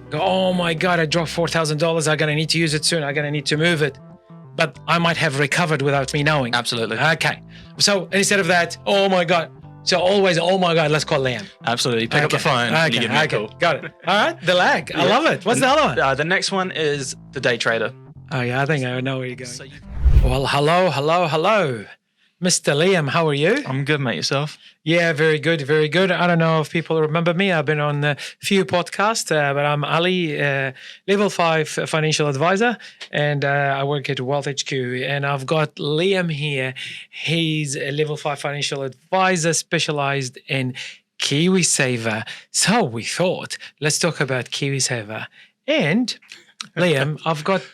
go, oh my God, I dropped $4,000. I'm going to need to use it soon. I'm going to need to move it. But I might have recovered without me knowing. Absolutely. Okay. So instead of that, oh my God. So always, oh my God, let's call Liam. Absolutely. Pick up the phone and you give me a call. Got it. All right. The lag. I love it. What's the other one? The next one is the day trader. Oh yeah, I think I know where you're going. Well, hello. Mr. Liam, how are you? I'm good, mate. Yourself? Yeah, very good. I don't know if people remember me. I've been on a few podcasts, but I'm Ali, level 5 financial advisor, and I work at wealthhq. And I've got Liam here. He's a level 5 financial advisor specialized in KiwiSaver. So we thought, let's talk about KiwiSaver. And Liam,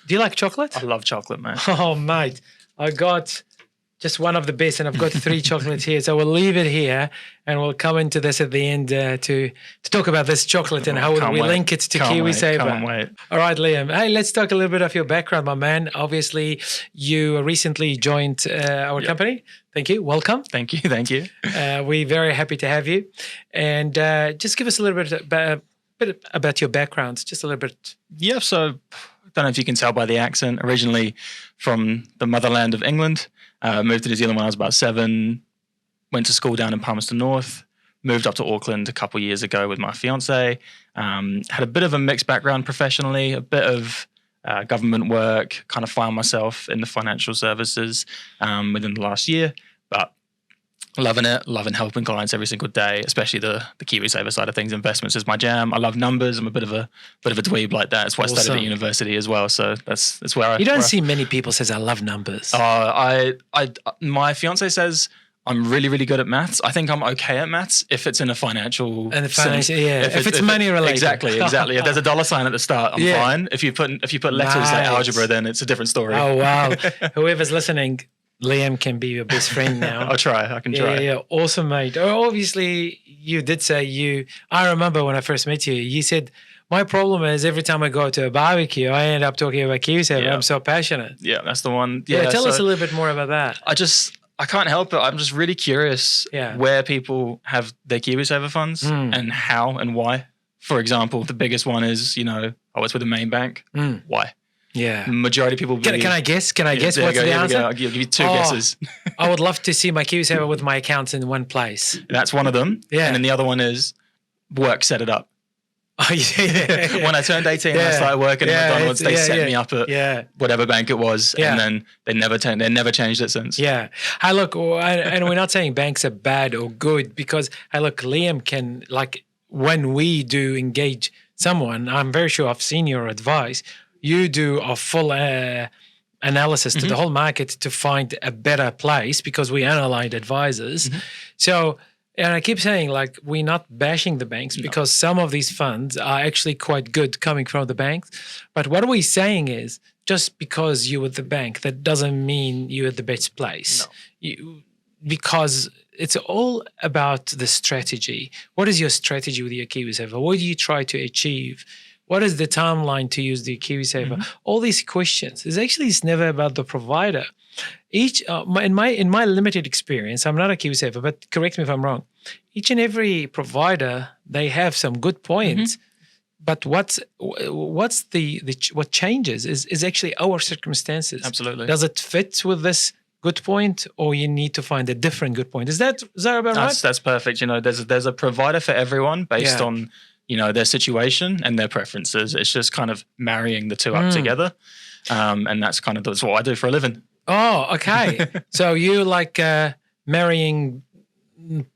do you like chocolate? I love chocolate, man. Oh, mate, I got just one of the best, and I've got 3 chocolates here. So we'll leave it here, and we'll come into this at the end to talk about this chocolate and how we link it to KiwiSaver. Can't wait. All right, Liam. Hey, let's talk a little bit of your background, my man. Obviously, you recently joined our company. Thank you. Welcome. Thank you. We're very happy to have you. And just give us a little bit about your background, just a little bit. Yeah, so I don't know if you can tell by the accent. Originally from the motherland of England. Moved to New Zealand when I was about 7, went to school down in Palmerston North, moved up to Auckland a couple of years ago with my fiance, had a bit of a mixed background professionally, a bit of government work, kind of found myself in the financial services within the last year, but loving helping clients every single day, especially the KiwiSaver side of things. Investments is my jam. I love numbers. I'm a bit of a dweeb like that. That's why I studied at university as well. So that's where you don't see many people says I love numbers. My fiance says I'm really, really good at maths. I think I'm okay at maths if it's in a financial sense. Yeah. If it's money related. Exactly. If there's a dollar sign at the start, I'm fine. If you put letters like algebra, then it's a different story. Oh wow. Whoever's listening, Liam can be your best friend now. I'll try. I can try. Yeah. Awesome, mate. Obviously, you did say I remember when I first met you, you said, my problem is every time I go to a barbecue, I end up talking about KiwiSaver. Yeah. I'm so passionate. Yeah, that's the one. Yeah, tell us a little bit more about that. I can't help it. I'm just really curious where people have their KiwiSaver funds and how and why. For example, the biggest one is, it's with the main bank. Why? Yeah. Majority of people believe. Can I guess? What's the answer? I'll give you 2 guesses. I would love to see my KiwiSaver with my accounts in one place. That's one of them. Yeah. And then the other one is work set it up. Oh, yeah. When I turned 18 I started working at McDonald's, they set me up at whatever bank it was, and then they never changed it since. Yeah. Hey, look, and we're not saying banks are bad or good, because, hey, look, Liam can, when we do engage someone, I'm very sure I've seen your advice. You do a full analysis to the whole market to find a better place, because we analyze advisors. So, and I keep saying, we're not bashing the banks, because some of these funds are actually quite good coming from the banks. But what we're saying is, just because you're with the bank, that doesn't mean you're at the best place. No. Because it's all about the strategy. What is your strategy with your KiwiSaver? What do you try to achieve? What is the timeline to use the KiwiSaver? All these questions. It's never about the provider. In my limited experience, I'm not a KiwiSaver, but correct me if I'm wrong. Each and every provider, they have some good points, but what changes is actually our circumstances. Absolutely. Does it fit with this good point, or you need to find a different good point? Is that about right? That's perfect. There's a provider for everyone based on their situation and their preferences. It's just kind of marrying the two up together. And that's what I do for a living. Oh, okay. So you like marrying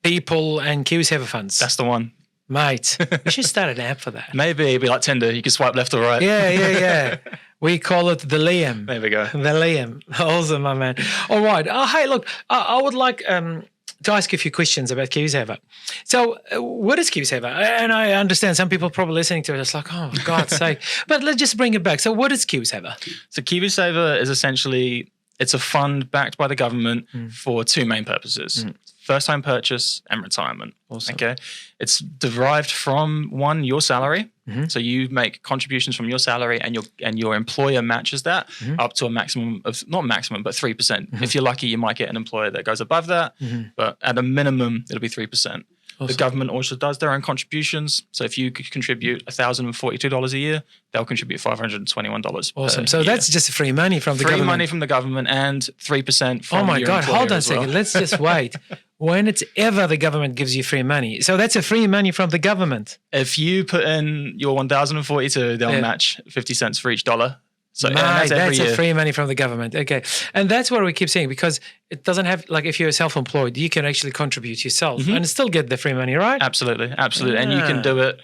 people and KiwiSaver funds? That's the one. Mate, we should start an app for that. Maybe it'd be like Tinder. You can swipe left or right. Yeah. We call it the Liam. There we go. The Liam. Awesome, my man. All right. Oh, hey, look, I would like to ask you a few questions about KiwiSaver. So what is KiwiSaver? And I understand some people probably listening to it, it's like, oh, for God's sake. But let's just bring it back. So what is KiwiSaver? So KiwiSaver is essentially, it's a fund backed by the government for 2 main purposes. First-time purchase and retirement. Awesome. Okay, it's derived from your salary. So you make contributions from your salary, and your employer matches that up to a maximum of, not maximum, but 3%. If you're lucky, you might get an employer that goes above that, but at a minimum, it'll be 3%. The government also does their own contributions. So if you could contribute $1,042 a year, they'll contribute $521. Awesome. So that's just free money from the government. Free money from the government and 3% from Oh my your God, employer hold on a as well. second. Let's just wait. When it's ever the government gives you free money. So that's a free money from the government. If you put in your 1,042, they'll match 50 cents for each dollar. So and that's every year. A free money from the government. Okay. And that's what we keep saying, because it doesn't have, like, if you're self-employed, you can actually contribute yourself and still get the free money, right? Absolutely. Absolutely. And you can do it,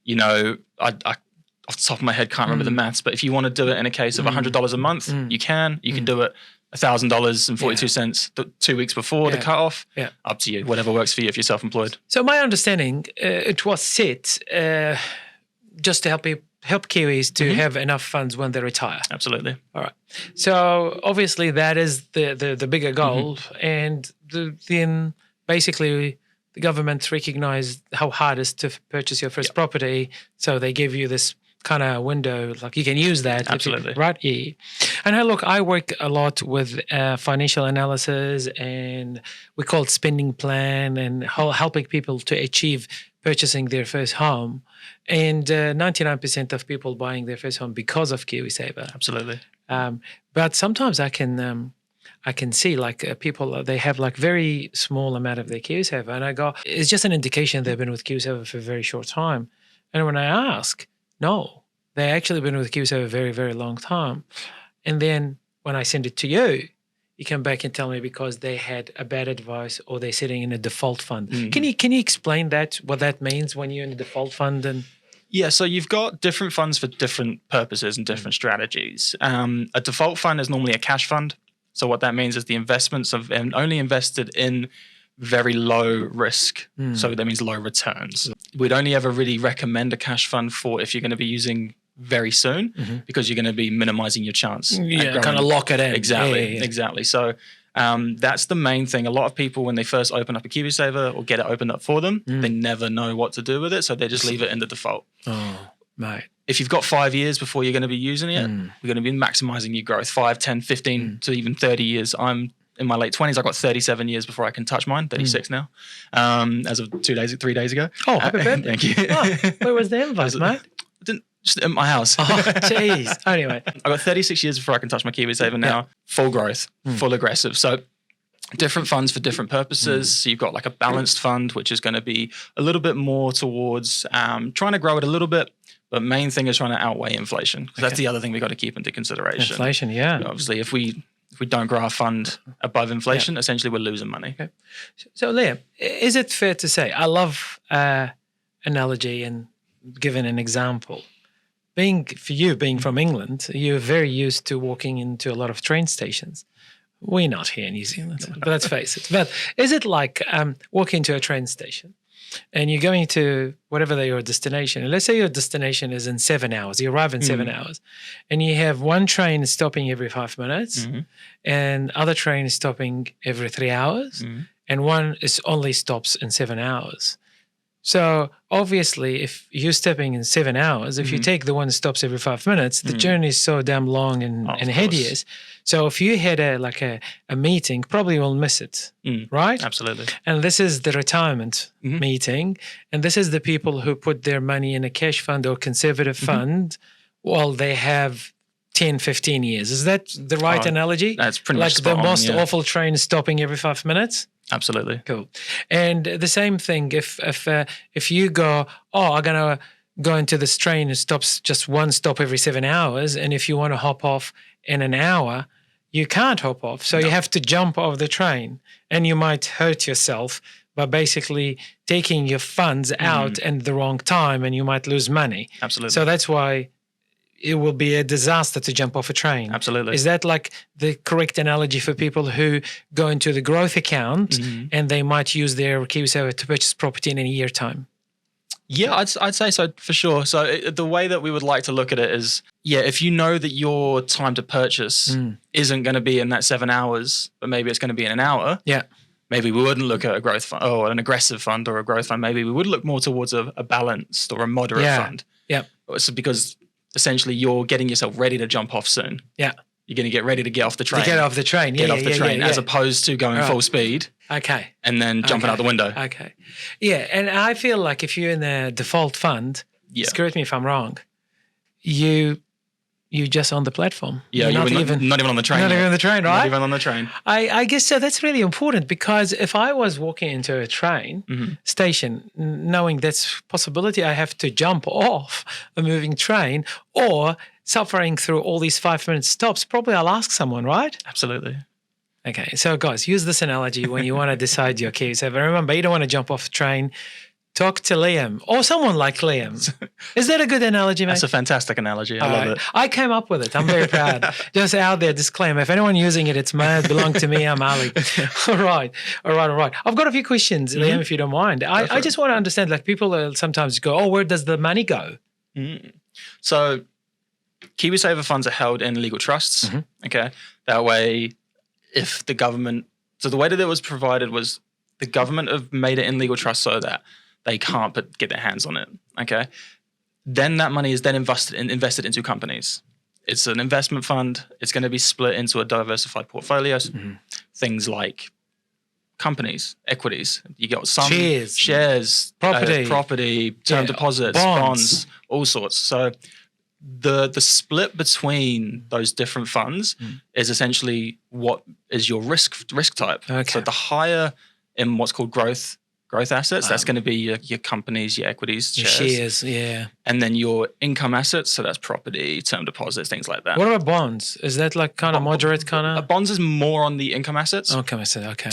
you know, I off the top of my head can't remember the maths, but if you want to do it in a case of $100 a month, you can. You can do it $1,000.42 2 weeks before the cutoff. Yeah. Up to you. Whatever works for you if you're self-employed. So my understanding, it was set just to help Kiwis to have enough funds when they retire. Absolutely. All right. So obviously that is the bigger goal, and then basically the government recognized how hard it is to purchase your first property, so they give you this kind of window, like you can use that. Absolutely. Right? Yeah. And I work a lot with financial analysis, and we call it spending plan, and helping people to achieve purchasing their first home. And 99% of people buying their first home because of KiwiSaver. Absolutely. But sometimes I can see like people, they have like very small amount of their KiwiSaver, and I go, it's just an indication they've been with KiwiSaver for a very short time. And when I ask, no, they actually been with KiwiSaver a very, very long time. And then when I send it to you, you come back and tell me because they had a bad advice or they're sitting in a default fund. Can you explain that, what that means when you're in a default fund? And yeah, so you've got different funds for different purposes and different strategies. A default fund is normally a cash fund. So what that means is the investments have only invested in very low risk. So that means low returns. We'd only ever really recommend a cash fund for if you're going to be using very soon, because you're going to be minimizing your chance. Yeah, kind of lock it in. Exactly, exactly. So that's the main thing. A lot of people, when they first open up a KiwiSaver or get it opened up for them, they never know what to do with it, so they just leave it in the default. Oh, right. If you've got 5 years before you're going to be using it, you're going to be maximizing your growth, 5, 10, 15 to even 30 years. I'm in my late 20s. I've got 37 years before I can touch mine, 36 now, as of 3 days ago. Oh, happy birthday. Thank you. Oh, where was the invite, mate? Just in my house. Oh, jeez. Anyway. I've got 36 years before I can touch my KiwiSaver now. Full growth, full aggressive. So different funds for different purposes. So you've got like a balanced fund, which is going to be a little bit more towards trying to grow it a little bit. But main thing is trying to outweigh inflation, because that's the other thing we've got to keep into consideration. Inflation, yeah. You know, obviously, if we don't grow our fund above inflation, essentially we're losing money. Okay. So Liam, is it fair to say, I love analogy and giving an example. Being from England, you're very used to walking into a lot of train stations. We're not here in New Zealand, but let's face it. But is it like walking into a train station and you're going to whatever your destination, and let's say your destination is in 7 hours, you arrive in 7 hours, and you have one train stopping every 5 minutes and other train stopping every 3 hours, and one is only stops in 7 hours. So obviously, if you're stepping in 7 hours, if you take the one that stops every 5 minutes, the journey is so damn long and hideous. So if you had a meeting, probably will miss it, right? Absolutely. And this is the retirement meeting, and this is the people who put their money in a cash fund or conservative fund while they have 10, 15 years. Is that the right analogy? That's pretty much like the most awful train stopping every 5 minutes? Absolutely. Cool. And the same thing, if you go, I'm going to go into this train and stops just one stop every 7 hours, and if you want to hop off in an hour, you can't hop off. So you have to jump off the train, and you might hurt yourself by basically taking your funds out at the wrong time, and you might lose money. Absolutely. So that's why it will be a disaster to jump off a train. Absolutely. Is that like the correct analogy for people who go into the growth account and they might use their KiwiSaver to purchase property in a year time? Yeah, I'd say so for sure. So the way that we would like to look at it is, if you know that your time to purchase isn't going to be in that 7 hours, but maybe it's going to be in an hour. Yeah. Maybe we wouldn't look at a growth fund or an aggressive fund or a growth fund. Maybe we would look more towards a balanced or a moderate fund. Yeah. So because essentially you're getting yourself ready to jump off soon. Yeah. You're going to get ready to get off the train. To get off the train. Get off the train as opposed to going full speed. Okay. and then jumping out the window. Okay. Yeah. And I feel like if you're in a default fund, Yeah. correct me if I'm wrong, you just on the platform. Yeah, You're not even on the train. Not yet. even on the train, right? Not even on the train. I guess so. That's really important because if I was walking into a train station, knowing that's possibility, I have to jump off a moving train or suffering through all these 5-minute stops, probably I'll ask someone, right? Absolutely. Okay. So guys, use this analogy when you want to decide your KiwiSaver. Remember, you don't want to jump off the train. Talk to Liam or someone like Liam. Is that a good analogy, mate? That's a fantastic analogy. I love it. I came up with it. I'm very proud. Just out there, disclaimer. If anyone using it, it's mine. It belongs to me. I'm Ali. All right. I've got a few questions, Liam, if you don't mind. I just want to understand, like people sometimes go, oh, where does the money go? So KiwiSaver funds are held in legal trusts. Okay. That way, if the government, so the way that it was provided was the government have made it in legal trust so that they can't get their hands on it. Okay. Then that money is then invested into companies. It's an investment fund. It's going to be split into a diversified portfolio. Things like companies, equities. You got some shares, property, term deposits, bonds, all sorts. So the split between those different funds is essentially what is your risk type. Okay. So the higher in what's called growth assets, that's going to be your companies, your equities, shares, yeah. And then your income assets, so that's property, term deposits, things like that. What about bonds? Is that like kind of moderate kind of? Bonds is more on the income assets. Okay.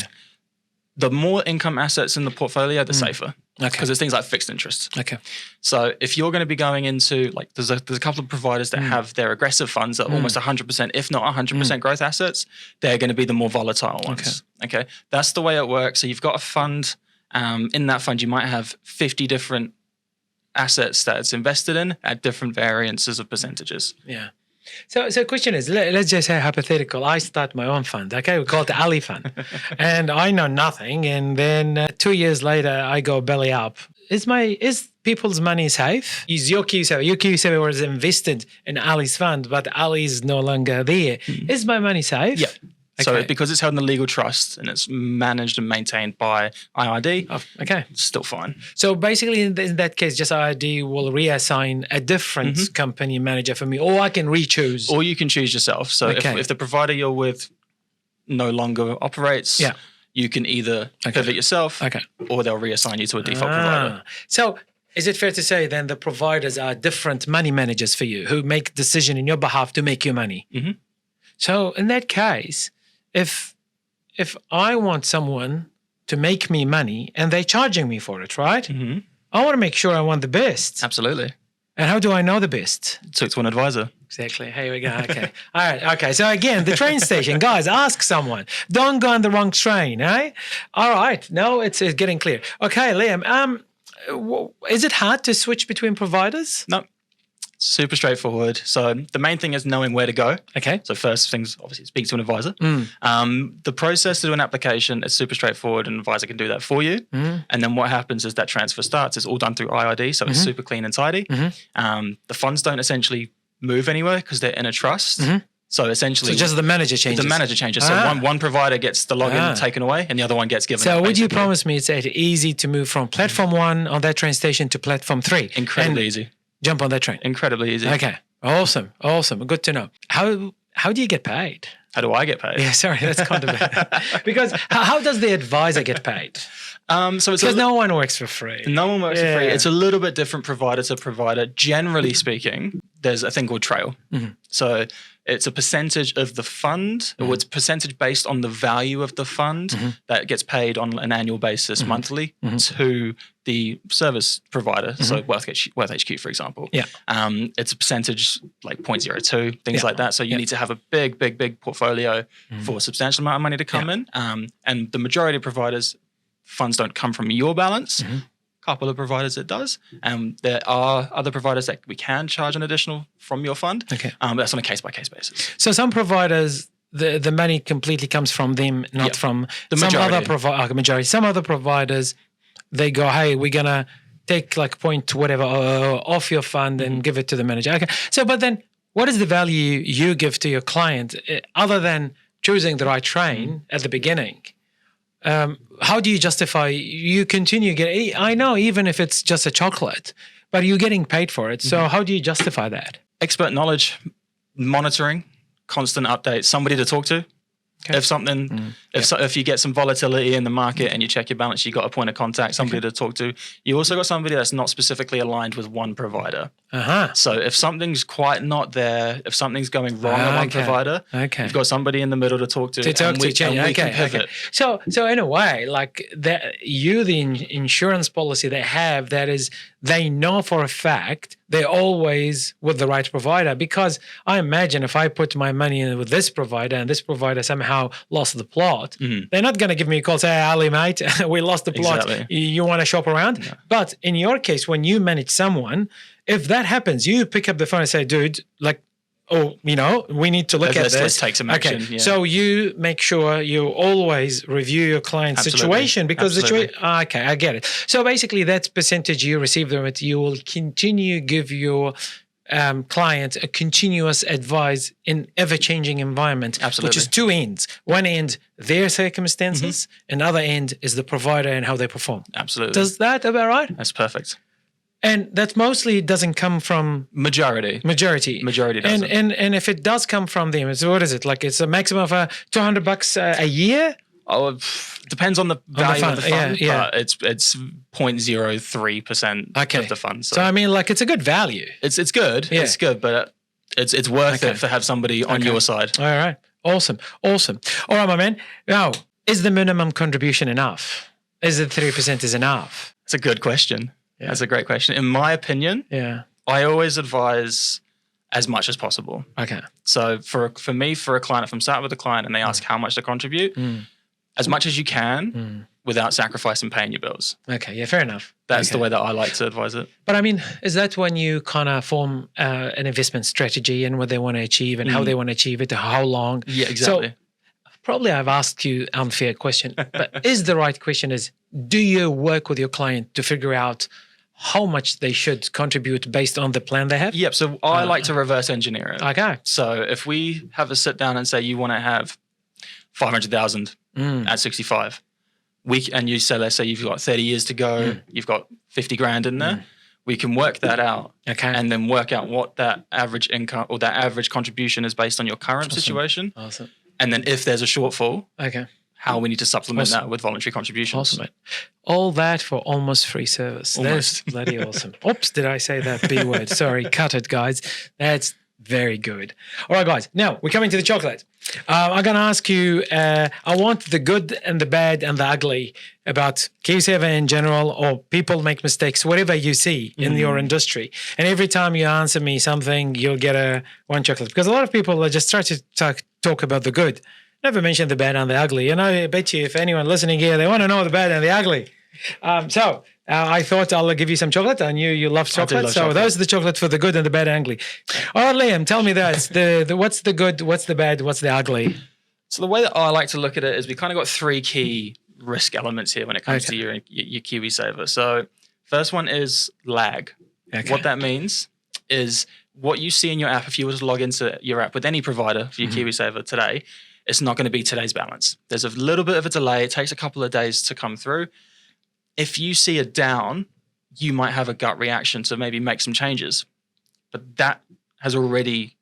The more income assets in the portfolio, the safer. Okay. Because there's things like fixed interest. Okay. So if you're going to be going into, like, there's a couple of providers that have their aggressive funds that are almost 100%, if not 100% growth assets, they're going to be the more volatile ones. Okay. That's the way it works. So you've got a fund. In that fund, you might have 50 different assets that it's invested in at different variances of percentages. Yeah. So the question is, let's just say hypothetical. I start my own fund. Okay, we call it the Ali Fund, and I know nothing. And then 2 years later, I go belly up. Is people's money safe? Is your KiwiSaver? Your KiwiSaver was invested in Ali's fund, but Ali is no longer there. Is my money safe? Yeah. So because it's held in a legal trust and it's managed and maintained by IRD, it's still fine. So basically, in that case, just IRD will reassign a different company manager for me, or I can re-choose. Or you can choose yourself. So if the provider you're with no longer operates, you can either pivot yourself, or they'll reassign you to a default provider. So is it fair to say then the providers are different money managers for you who make decision in your behalf to make you money? So in that case, if I want someone to make me money and they're charging me for it, right? I want to make sure I want the best. Absolutely. And how do I know the best? Talk to an advisor. Exactly. Here we go. Okay. All right. Okay. So again, the train station, guys, ask someone. Don't go on the wrong train, eh? All right. No, it's getting clear. Okay, Liam. Is it hard to switch between providers? No. Super straightforward. So the main thing is knowing where to go. Okay. So first things, obviously, speak to an advisor. The process to do an application is super straightforward. An advisor can do that for you. And then what happens is that transfer starts. It's all done through IRD, so it's super clean and tidy. The funds don't essentially move anywhere because they're in a trust. So essentially, just the manager changes. The manager changes. So one provider gets the login taken away, and the other one gets given. So would you promise me it's easy to move from platform 1 on that train station to platform 3? Incredibly easy. Jump on that train. Incredibly easy. Okay. Awesome. Good to know. How do you get paid? How do I get paid? Yeah, sorry, that's kind of because how does the advisor get paid? Because no one works for free. No one works for free. It's a little bit different provider to provider. Generally speaking, there's a thing called trail. So it's a percentage of the fund, or it's a percentage based on the value of the fund that gets paid on an annual basis monthly to the service provider. So wealthhq, for example. Yeah. It's a percentage like 0.02, things like that. So you need to have a big portfolio for a substantial amount of money to come in. And the majority of providers, funds don't come from your balance. Couple of providers it does. There are other providers that we can charge an additional from your fund. Okay. But that's on a case-by-case basis. So some providers, the money completely comes from them, not from the majority. Some other providers, they go, hey, we're going to take like point whatever off your fund and give it to the manager. Okay. So, but then what is the value you give to your client other than choosing the right train at the beginning? how do you justify you continue getting? I know even if it's just a chocolate, but you're getting paid for it. So how do you justify that? Expert knowledge, monitoring, constant updates, somebody to talk to. Okay. If something, if you get some volatility in the market and you check your balance, you got a point of contact, somebody to talk to. You also got somebody that's not specifically aligned with one provider. So if something's quite not there, if something's going wrong at one provider, you've got somebody in the middle to talk to. We can pivot. So in a way, like that, the insurance policy they have, that is, they know for a fact they're always with the right provider. Because I imagine if I put my money in with this provider and this provider somehow lost the plot, they're not going to give me a call, say, hey, Ali, mate, we lost the plot. Exactly. You want to shop around? No. But in your case, when you manage someone, if that happens, you pick up the phone and say, dude, like, we need to look at this. Let's take some action. Okay. So you make sure you always review your client's situation, because I get it. So basically that percentage you receive them at, you will continue give your client a continuous advice in ever-changing environment, which is two ends. One end, their circumstances, another end is the provider and how they perform. Absolutely. Does that about right? That's perfect. And that mostly doesn't come from majority doesn't. And if it does come from them, so what is it? Like it's a maximum of $200 a year? Oh, depends on the value of the fund, but it's 0.03% of the fund. So I mean, like, it's a good value. It's good. Yeah. It's good, but it's worth it to have somebody on your side. All right. Awesome. All right, my man. Now, is the minimum contribution enough? Is it 3% is enough? It's a good question. Yeah. That's a great question. In my opinion, I always advise as much as possible. Okay. So for a client, if I'm sat with a client and they ask how much to contribute, as much as you can without sacrificing paying your bills. Okay, yeah, fair enough. That's the way that I like to advise it. But I mean, is that when you kind of form an investment strategy and what they want to achieve and how they want to achieve it, how long? Yeah, exactly. So probably I've asked you an unfair question, but is the right question is, do you work with your client to figure out how much they should contribute based on the plan they have? Yep. So I like to reverse engineer it. Okay. So if we have a sit down and say you want to have 500,000 at 65, and you say, let's say you've got 30 years to go, you've got 50 grand in there, we can work that out. Okay. And then work out what that average income or that average contribution is based on your current situation. Awesome. And then if there's a shortfall, how we need to supplement that with voluntary contributions. Awesome, mate. All that for almost free service. Almost. That's bloody awesome. Oops, did I say that B word? Sorry, cut it, guys. That's very good. All right, guys. Now, we're coming to the chocolate. I'm going to ask you, I want the good and the bad and the ugly about KiwiSaver in general, or people make mistakes, whatever you see in your industry. And every time you answer me something, you'll get one chocolate. Because a lot of people just try to talk about the good. Never mention the bad and the ugly. And I bet you if anyone listening here, they want to know the bad and the ugly. So I thought I'll give you some chocolate. I knew you love chocolate. So those are the chocolate for the good and the bad and ugly. All right, Liam, tell me that. What's the good, what's the bad, what's the ugly? So the way that I like to look at it is we kind of got three key risk elements here when it comes to your KiwiSaver. So first one is lag. Okay. What that means is what you see in your app. If you were to log into your app with any provider for your KiwiSaver today, it's not going to be today's balance. There's a little bit of a delay. It takes a couple of days to come through. If you see a down, you might have a gut reaction to maybe make some changes. But that has already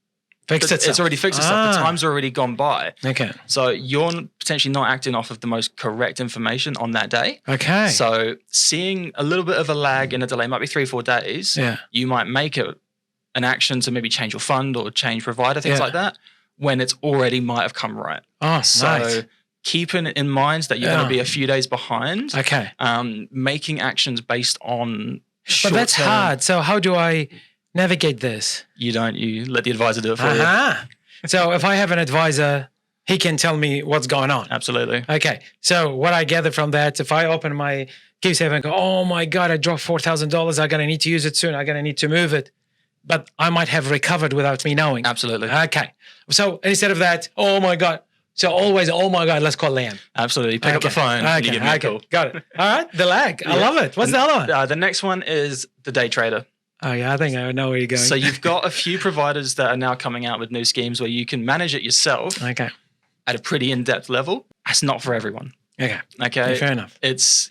fixed itself. It's already fixed itself. The time's already gone by. Okay. So you're potentially not acting off of the most correct information on that day. Okay. So seeing a little bit of a lag and a delay, might be 3-4 days. Yeah. You might make it an action to maybe change your fund or change provider, things like that, when it's already might have come right. Oh, so nice. Keeping in mind that you're going to be a few days behind. Okay. Making actions based on But that's hard. So how do I navigate this? You let the advisor do it for you. So if I have an advisor, he can tell me what's going on. Absolutely. Okay. So what I gather from that, if I open my KiwiSaver and go, oh my God, I dropped $4,000. I'm going to need to use it soon. I'm going to need to move it. But I might have recovered without me knowing. Absolutely. Okay. So instead of that, oh my God. So always, oh my God, let's call Liam. Absolutely. Pick up the phone and you give me a call. Got it. All right. The lag. I love it. What's the other one? The next one is the day trader. Oh yeah, I think I know where you're going. So you've got a few providers that are now coming out with new schemes where you can manage it yourself at a pretty in-depth level. That's not for everyone. Okay. Okay. Fair enough.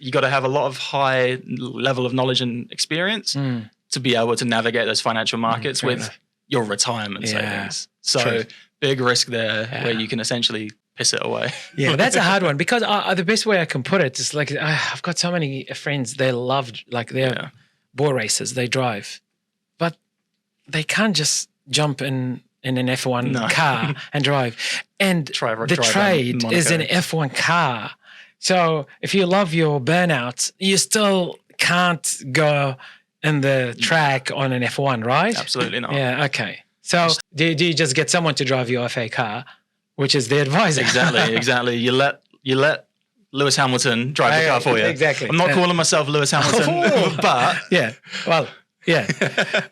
You got to have a lot of high level of knowledge and experience to be able to navigate those financial markets with enough. your retirement savings. So True. big risk there where you can essentially piss it away. Yeah, that's a hard one because the best way I can put it is like I've got so many friends. They love like they're bore racers. They drive, but they can't just jump in an F1 car and drive. And the trade is an F1 car. So if you love your burnouts, you still can't go in the track on an F1, right? Absolutely not. Yeah. Okay. So do you just get someone to drive your FA car, which is the advisor? Exactly. You let Lewis Hamilton drive the car for you. Exactly. I'm not calling myself Lewis Hamilton, but yeah. Well, yeah.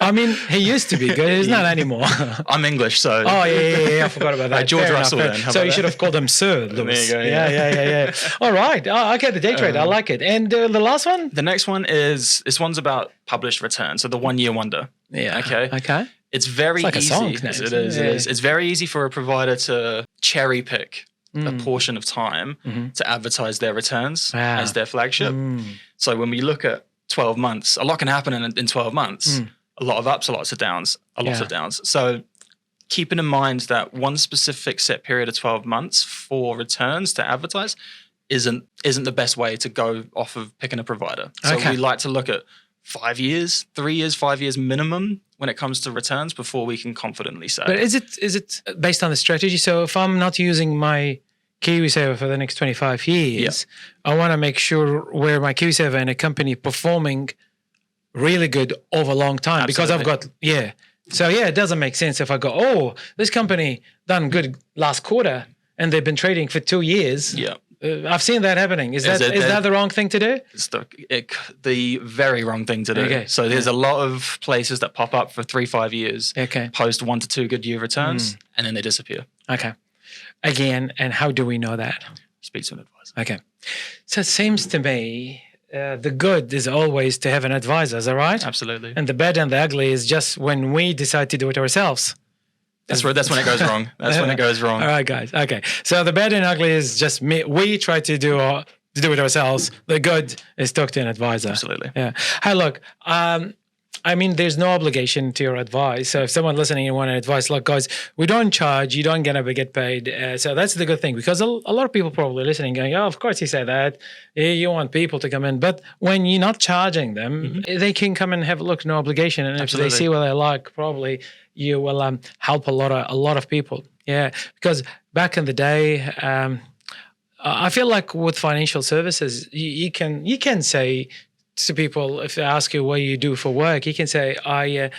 I mean, he used to be good. He's not anymore. I'm English, so. Oh yeah. I forgot about that. George Russell. Then. So you should have called him Sir Lewis. There you go. Yeah. All right. Oh, okay. The day trade. I like it. And the last one. The next one is this one's about published returns. So the 1 year wonder. Yeah. Okay. It's very like easy. A song Yes, it is. It's very easy for a provider to cherry pick a portion of time to advertise their returns as their flagship. So when we look at 12 months, a lot can happen in 12 months. A lot of ups, a lot of downs, a lot of downs. So keeping in mind that one specific set period of 12 months for returns to advertise isn't the best way to go off of picking a provider. So we like to look at 5 years, 3 years, 5 years minimum when it comes to returns before we can confidently say. But is it based on the strategy? So if I'm not using my KiwiSaver for the next 25 years, I want to make sure where my KiwiSaver and a company performing really good over a long time. Because I've got, So it doesn't make sense if I go, this company done good last quarter and they've been trading for 2 years. Yeah. I've seen that happening. Is that the wrong thing to do? It's the very wrong thing to do. Okay. So there's a lot of places that pop up for 3-5 years, post 1 to 2 good year returns, and then they disappear. Okay. Again, and how do we know that? Speak to an advisor. Okay. So it seems to me the good is always to have an advisor, is that right? Absolutely. And the bad and the ugly is just when we decide to do it ourselves. That's when it goes wrong. That's when it goes wrong. All right, guys. Okay. So the bad and ugly is just me. We try to do it ourselves. The good is talk to an advisor. Absolutely. Yeah. Hey, look, I mean, there's no obligation to your advice. So if someone listening and want advice, look, guys, we don't charge. You don't get paid. So that's the good thing, because a lot of people probably listening going, oh, of course you say that. You want people to come in. But when you're not charging them, they can come and have a look, no obligation. And if they see what they like, probably you will help a lot of people. Yeah, because back in the day, I feel like with financial services, you can say to people, if they ask you what you do for work, you can say, I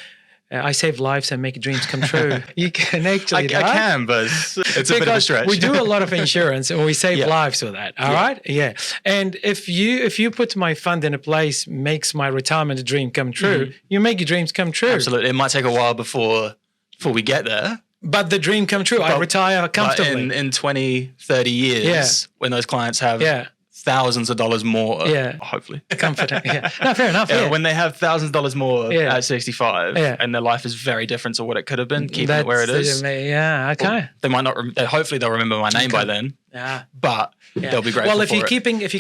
save lives and make dreams come true. You can actually I can, but it's a bit of a stretch. We do a lot of insurance and we save lives with that. All right? Yeah. And if you put my fund in a place makes my retirement dream come true, you make your dreams come true. Absolutely. It might take a while before we get there. But the dream come true. I retire comfortably. But in 20, 30 years, when those clients have thousands of dollars more, hopefully. Comforting. Yeah. No, fair enough. Yeah. When they have thousands of dollars more at 65 and their life is very different to what it could have been, keeping it where it is. Yeah, okay. Well, they might not, hopefully they'll remember my name by then. Yeah. But they'll be grateful. Well, if you're keeping if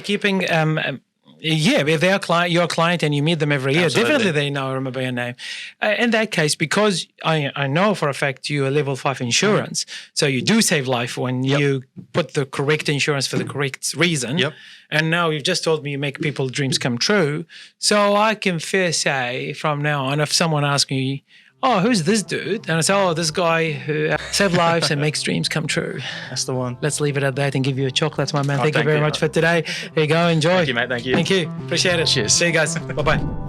they're your client and you meet them every year, definitely they remember your name. In that case, because I know for a fact you're a level 5 insurance, so you do save life when you put the correct insurance for the correct reason. Yep. And now you've just told me you make people's dreams come true. So I can fair say from now on, if someone asks me, oh, who's this dude? And I say, oh, this guy who saves lives and makes dreams come true. That's the one. Let's leave it at that and give you a chocolates, my man. Thank you very much for today. Here you go. Enjoy. Thank you, mate. Thank you. Thank you. Appreciate it. Cheers. See you guys. Bye-bye.